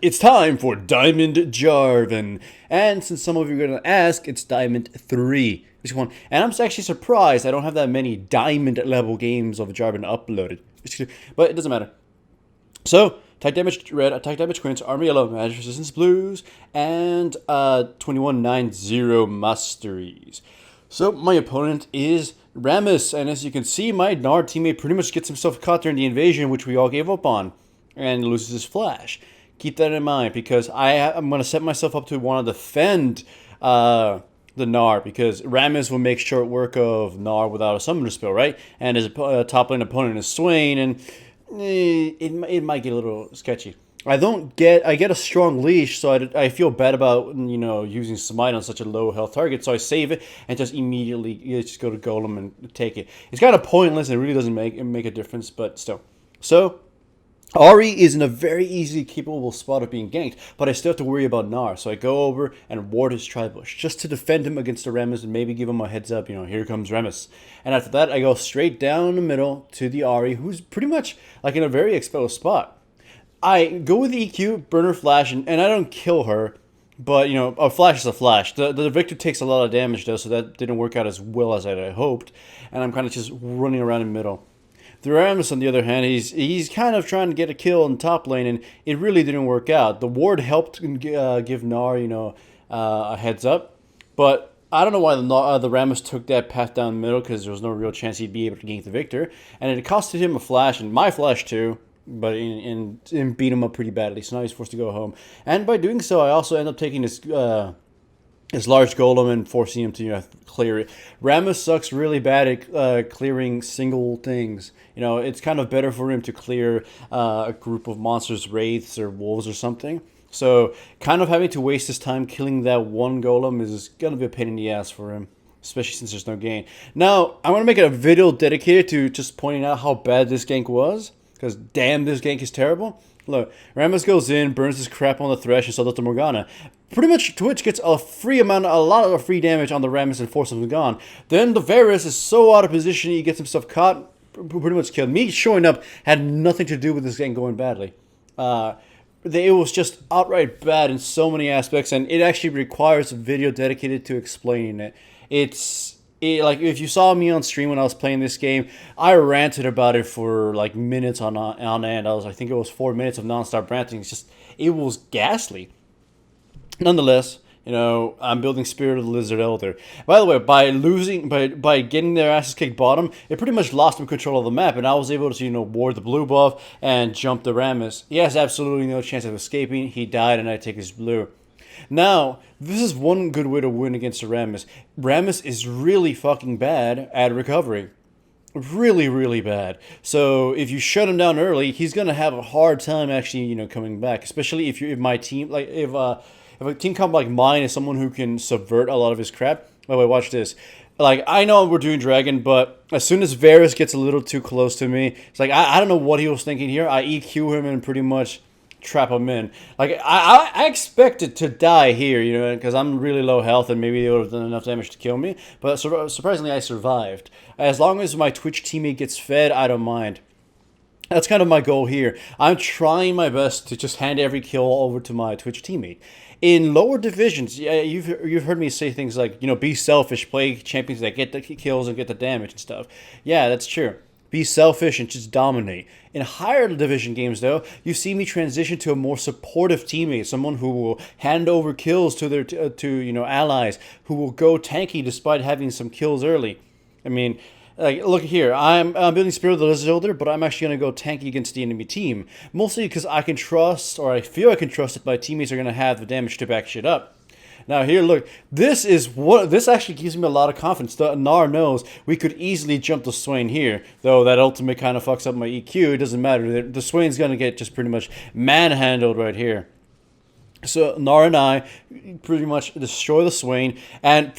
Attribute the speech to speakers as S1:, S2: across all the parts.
S1: It's time for Diamond Jarvan. And since some of you are going to ask, it's Diamond 3. Which one? And I'm actually surprised I don't have that many Diamond level games of Jarvan uploaded. But it doesn't matter. So, attack damage red, attack damage quints, armor yellow, magic resistance blues, and 2190 masteries. So, my opponent is Rammus, and as you can see, my Nard teammate pretty much gets himself caught during the invasion, which we all gave up on, and loses his flash. Keep that in mind, because I'm going to set myself up to want to defend the Gnar, because Rammus will make short work of Gnar without a summoner spell, right? And his top lane opponent is Swain, and it might get a little sketchy. I get a strong leash, so I feel bad about using smite on such a low health target. So I save it and just immediately just go to Golem and take it. It's kind of pointless and it really doesn't make a difference, but still. So Ahri is in a very easy, capable spot of being ganked, but I still have to worry about Gnar. So I go over and ward his Tribush just to defend him against the Rammus and maybe give him a heads up. Here comes Rammus. And after that, I go straight down the middle to the Ahri, who's pretty much like in a very exposed spot. I go with the EQ, burn her flash, and I don't kill her. But, a flash is a flash. The Victor takes a lot of damage, though, so that didn't work out as well as I hoped. And I'm kind of just running around in the middle. The Rammus, on the other hand, he's kind of trying to get a kill in top lane, and it really didn't work out. The ward helped give Gnar, a heads up. But I don't know why the Rammus took that path down the middle, because there was no real chance he'd be able to gank the Victor. And it costed him a flash, and my flash too. But and beat him up pretty badly, so now he's forced to go home. And by doing so, I also end up taking his large golem and forcing him to clear it. Rammus sucks really bad at clearing single things. It's kind of better for him to clear a group of monsters, wraiths or wolves or something. So kind of having to waste his time killing that one golem is gonna be a pain in the ass for him, especially since there's no gain. Now I want to make a video dedicated to just pointing out how bad this gank was. Because damn, this gank is terrible. Look, Rammus goes in, burns his crap on the Thresh and Salto Morgana. Pretty much Twitch gets a lot of free damage on the Rammus and forces him gone. Then the Varus is so out of position, he gets himself caught, pretty much killed. Me showing up had nothing to do with this gank going badly. It was just outright bad in so many aspects, and it actually requires a video dedicated to explaining it. Like, if you saw me on stream when I was playing this game, I ranted about it for like minutes on end. I think it was 4 minutes of non-stop ranting. It was ghastly. Nonetheless, I'm building Spirit of the Lizard Elder. By the way, by getting their asses kicked bottom, it pretty much lost him control of the map, and I was able to ward the blue buff and jump the Rammus. He has absolutely no chance of escaping. He died, and I take his blue. Now, this is one good way to win against a Rammus. Rammus is really fucking bad at recovery. Really, really bad. So if you shut him down early, he's gonna have a hard time actually, coming back. Especially if my team, like if a team comp like mine is someone who can subvert a lot of his crap. By the way, watch this. Like, I know we're doing Dragon, but as soon as Varus gets a little too close to me, it's like I don't know what he was thinking here. I EQ him and pretty much trap him in. Like, I expected to die here, because I'm really low health and maybe they would have done enough damage to kill me. But surprisingly, I survived. As long as my Twitch teammate gets fed, I don't mind. That's kind of my goal here. I'm trying my best to just hand every kill over to my Twitch teammate. In lower divisions, you've heard me say things like, be selfish, play champions that get the kills and get the damage and stuff. Yeah, that's true. Be selfish and just dominate. In higher division games, though, you see me transition to a more supportive teammate, someone who will hand over kills to their allies, who will go tanky despite having some kills early. I mean, like, look here, I'm building Spirit of the Lizard Elder, but I'm actually going to go tanky against the enemy team, mostly because I can trust, or I feel I can trust that my teammates are going to have the damage to back shit up. Now here, look, this actually gives me a lot of confidence. The Gnar knows we could easily jump the Swain here, though that ultimate kind of fucks up my EQ. It doesn't matter. The Swain's going to get just pretty much manhandled right here. So Gnar and I pretty much destroy the Swain and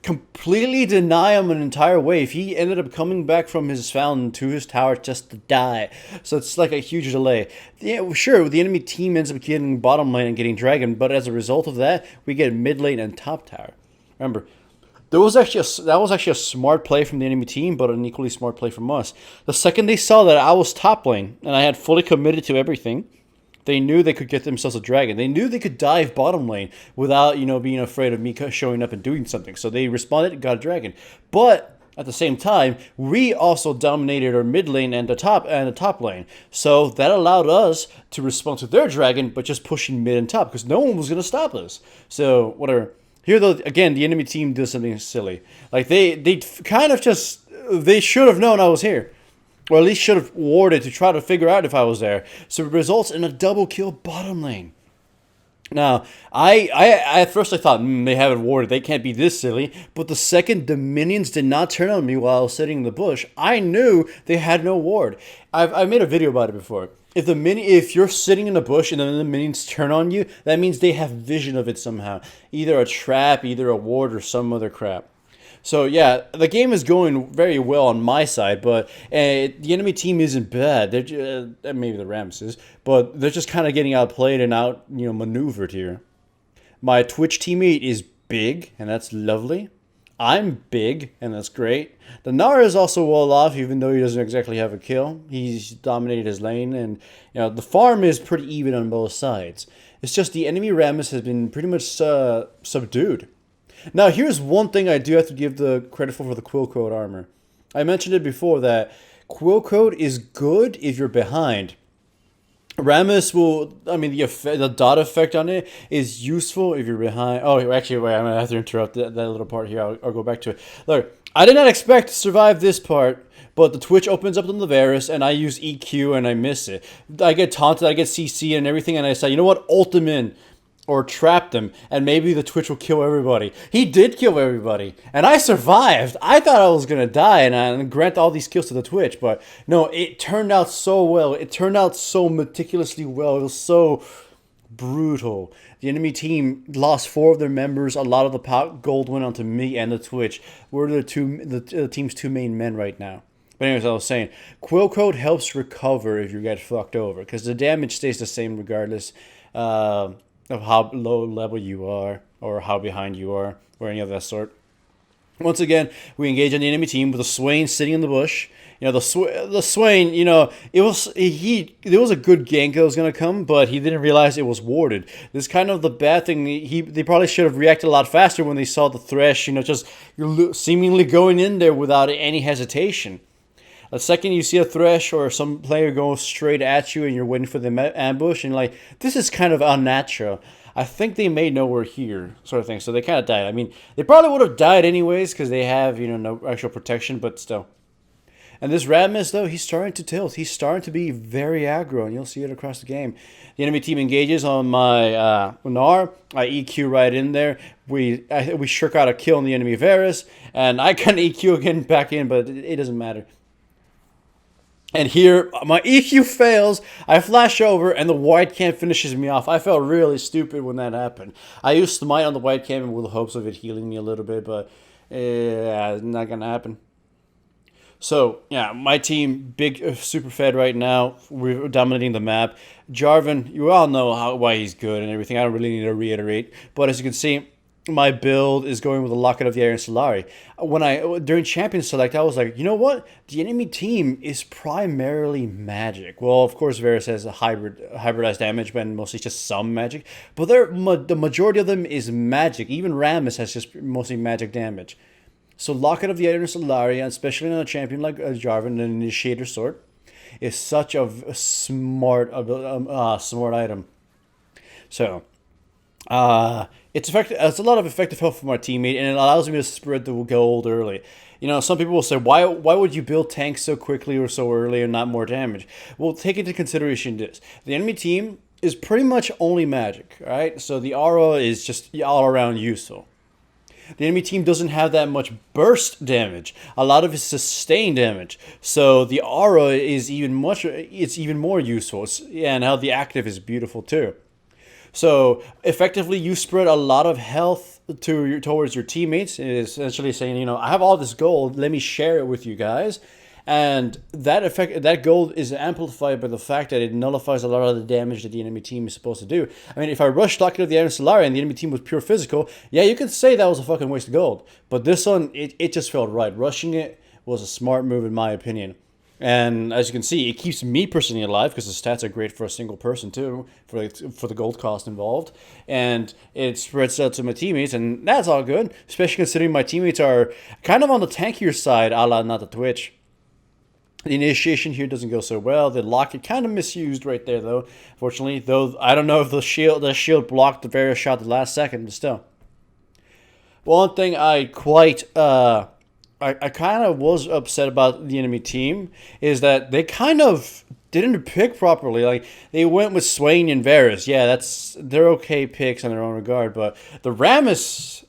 S1: completely deny him an entire wave. He ended up coming back from his fountain to his tower just to die. So it's like a huge delay. Yeah, sure, the enemy team ends up getting bottom lane and getting dragon, but as a result of that, we get mid lane and top tower. Remember, that was actually a smart play from the enemy team, but an equally smart play from us. The second they saw that I was top lane and I had fully committed to everything, They knew they could get themselves a dragon. They knew they could dive bottom lane without, being afraid of me showing up and doing something. So they responded and got a dragon. But at the same time, we also dominated our mid lane and the top lane. So that allowed us to respond to their dragon, but just pushing mid and top because no one was going to stop us. So whatever. Here though, again, the enemy team did something silly. Like they kind of just, they should have known I was here. Or at least should have warded to try to figure out if I was there. So it results in a double kill bottom lane. Now, I at first I thought, they haven't warded, they can't be this silly. But the second the minions did not turn on me while I was sitting in the bush, I knew they had no ward. I've made a video about it before. If you're sitting in a bush and then the minions turn on you, that means they have vision of it somehow. Either a trap, either a ward, or some other crap. So yeah, the game is going very well on my side, but the enemy team isn't bad. They're maybe the Rams is, but they're just kind of getting outplayed and maneuvered here. My Twitch teammate is big, and that's lovely. I'm big, and that's great. The Nara is also well off, even though he doesn't exactly have a kill. He's dominated his lane, and the farm is pretty even on both sides. It's just the enemy Rammus has been pretty much subdued. Now, here's one thing I do have to give the credit for the Quill Code armor. I mentioned it before that Quill Code is good if you're behind. Rammus the dot effect on it is useful if you're behind. Oh, actually, wait, I'm going to have to interrupt that little part here. I'll go back to it. Look, I did not expect to survive this part, but the Twitch opens up on the Varus, and I use EQ, and I miss it. I get taunted, I get CC and everything, and I say, you know what, ult them in. Or trap them, and maybe the Twitch will kill everybody. He did kill everybody, and I survived. I thought I was going to die and grant all these kills to the Twitch, but no, it turned out so well. It turned out so meticulously well. It was so brutal. The enemy team lost 4 of their members. A lot of the gold went onto me and the Twitch. We're the team's 2 main men right now. But anyways, I was saying, Quill Code helps recover if you get fucked over, because the damage stays the same regardless of how low level you are, or how behind you are, or any of that sort. Once again, we engage on the enemy team with a Swain sitting in the bush. The Swain, there was a good gank that was going to come, but he didn't realize it was warded. This is kind of the bad thing. They probably should have reacted a lot faster when they saw the Thresh, just seemingly going in there without any hesitation. The second you see a Thresh or some player go straight at you and you're waiting for the ambush, and this is kind of unnatural. I think they may know we're here, sort of thing. So they kind of died. I mean, they probably would have died anyways because they have, no actual protection, but still. And this Radmus, though, he's starting to tilt. He's starting to be very aggro, and you'll see it across the game. The enemy team engages on my Gnar. I EQ right in there. We shirk out a kill on the enemy Varus, and I can EQ again back in, but it doesn't matter. And here, my EQ fails, I flash over, and the white cam finishes me off. I felt really stupid when that happened. I used Smite on the white cam with the hopes of it healing me a little bit, but not going to happen. So, yeah, my team, big super fed right now. We're dominating the map. Jarvan, you all know why he's good and everything. I don't really need to reiterate. But as you can see, my build is going with the Locket of the Iron Solari. During Champion Select, I was like, you know what? The enemy team is primarily magic. Well, of course, Varus has a hybridized damage, but mostly just some magic. But the majority of them is magic. Even Rammus has just mostly magic damage. So Locket of the Iron Solari, especially on a champion like Jarvan, an Initiator sort, is such a smart item. So, it's a lot of effective help from our teammate, and it allows me to spread the gold early. Some people will say, why would you build tanks so quickly or so early and not more damage? Well, take into consideration this. The enemy team is pretty much only magic, right? So the aura is just all around useful. The enemy team doesn't have that much burst damage. A lot of it's sustained damage. So the aura is even more useful. And how the active is beautiful too. So effectively, you spread a lot of health towards your teammates. It is essentially saying, I have all this gold. Let me share it with you guys. And that gold is amplified by the fact that it nullifies a lot of the damage that the enemy team is supposed to do. I mean, if I rushed Locket of the Iron Solari and the enemy team was pure physical, yeah, you could say that was a fucking waste of gold. But this one, it just felt right. Rushing it was a smart move in my opinion. And as you can see, it keeps me personally alive because the stats are great for a single person too, for the gold cost involved, and it spreads out to my teammates, and that's all good. Especially considering my teammates are kind of on the tankier side, a la not the Twitch. The initiation here doesn't go so well. The locket kind of misused right there though. Fortunately, though I don't know if the shield blocked the various shot the last second, but still. One thing I kind of was upset about the enemy team is that they kind of didn't pick properly. Like they went with Swain and Varus. Yeah, they're okay picks in their own regard, but the Rammus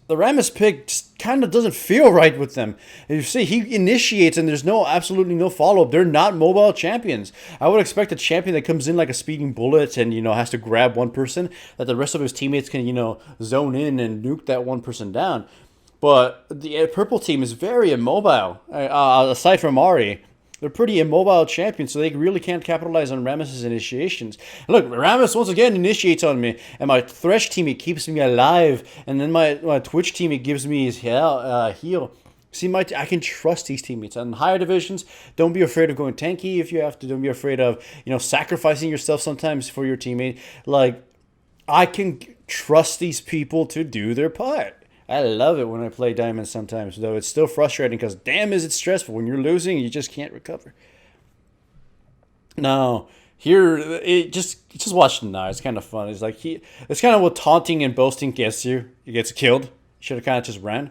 S1: pick just kind of doesn't feel right with them. And you see, he initiates and there's absolutely no follow up. They're not mobile champions. I would expect a champion that comes in like a speeding bullet and has to grab one person, that the rest of his teammates can zone in and nuke that one person down. But the purple team is very immobile. Aside from Ari, they're pretty immobile champions, so they really can't capitalize on Rammus's initiations. Look, Rammus once again initiates on me, and my Thresh teammate keeps me alive, and then my Twitch teammate gives me his heal. See, I can trust these teammates. On higher divisions, don't be afraid of going tanky if you have to. Don't be afraid of sacrificing yourself sometimes for your teammate. Like, I can trust these people to do their part. I love it when I play diamonds sometimes, though it's still frustrating because damn is it stressful. When you're losing, you just can't recover. Now, here, just watch him now. It's kind of fun. It's kind of what taunting and boasting gets you. He gets killed. You should have kind of just ran.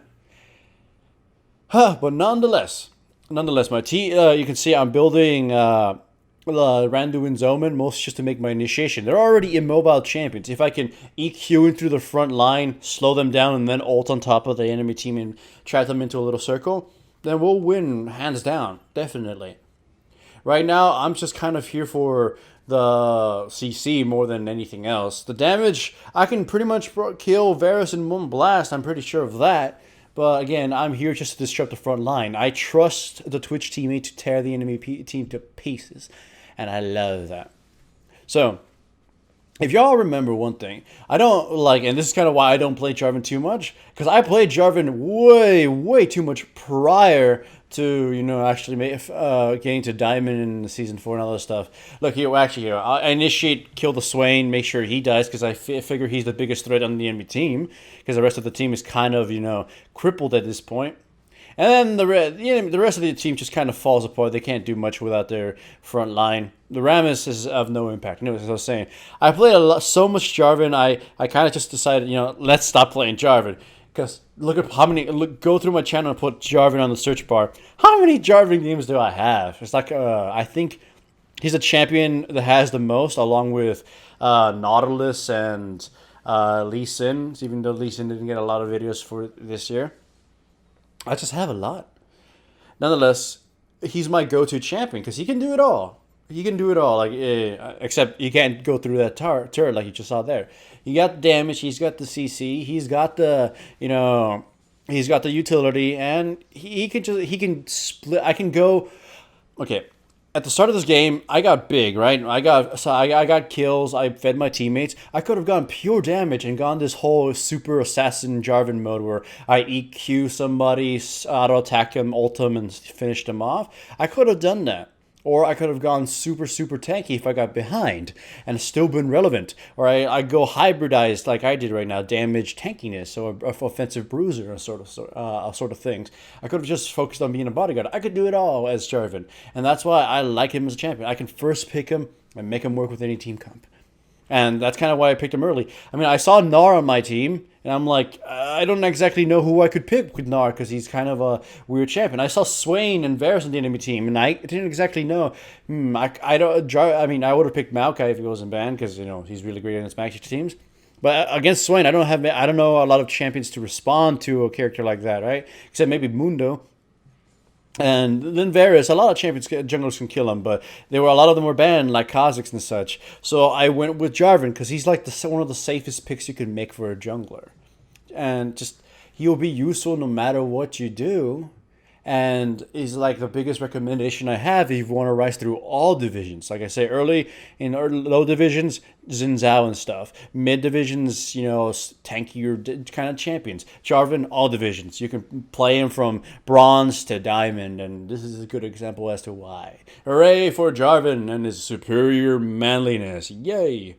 S1: But nonetheless, my team, you can see I'm building Randu and Zoman, most just to make my initiation. They're already immobile champions. If I can EQ in through the front line, slow them down, and then ult on top of the enemy team and trap them into a little circle, then we'll win hands down, definitely. Right now, I'm just kind of here for the CC more than anything else. The damage, I can pretty much kill Varus in one blast, I'm pretty sure of that. But again, I'm here just to disrupt the front line. I trust the Twitch teammate to tear the enemy team to pieces. And I love that. So, if y'all remember one thing, I don't like, and this is kind of why I don't play Jarvan too much, because I played Jarvan way too much prior to, actually getting to Diamond in Season 4 and all that stuff. Look, here, I initiate, kill the Swain, make sure he dies, because I figure he's the biggest threat on the enemy team, because the rest of the team is kind of, crippled at this point. And then the rest of the team just kind of falls apart. They can't do much without their front line. The Rammus is of no impact. As I was saying, I played so much Jarvan. I kind of just decided, let's stop playing Jarvan. Because look at how many. Go through my channel and put Jarvan on the search bar. How many Jarvan games do I have? It's like I think he's a champion that has the most, along with Nautilus and Lee Sin. Even though Lee Sin didn't get a lot of videos for this year. I just have a lot. Nonetheless, he's my go-to champion because he can do it all. He can do it all, except you can't go through that turret like you just saw there. He got the damage. He's got the CC. He's got the he's got the utility, and he can split. I can go. Okay, at the start of this game, I got big, right? I got kills. I fed my teammates. I could have gone pure damage and gone this whole super assassin Jarvan mode where I EQ somebody, auto attack him, ult him, and finished him off. I could have done that. Or I could have gone super tanky if I got behind and still been relevant. Or I go hybridized like I did right now, damage tankiness or offensive bruiser or sort of things. I could have just focused on being a bodyguard. I could do it all as Jarvan. And that's why I like him as a champion. I can first pick him and make him work with any team comp. And that's kind of why I picked him early. I mean, I saw Gnar on my team, and I'm like, I don't exactly know who I could pick with Gnar because he's kind of a weird champion. I saw Swain and Varus on the enemy team, and I didn't exactly know. I would have picked Maokai if he wasn't banned because he's really great against Maxi teams. But against Swain, I don't know a lot of champions to respond to a character like that, right? Except maybe Mundo. And then Varus, a lot of champions, junglers can kill him, but a lot of them were banned, like Kha'Zix and such. So I went with Jarvan, because he's like one of the safest picks you can make for a jungler. And just, he'll be useful no matter what you do. and is like the biggest recommendation I have if you want to rise through all divisions. Like I say early in low divisions, Xin Zhao and stuff. Mid divisions, tankier kind of champions. Jarvan, all divisions. You can play him from bronze to diamond, and this is a good example as to why. Hooray for Jarvan and his superior manliness. Yay!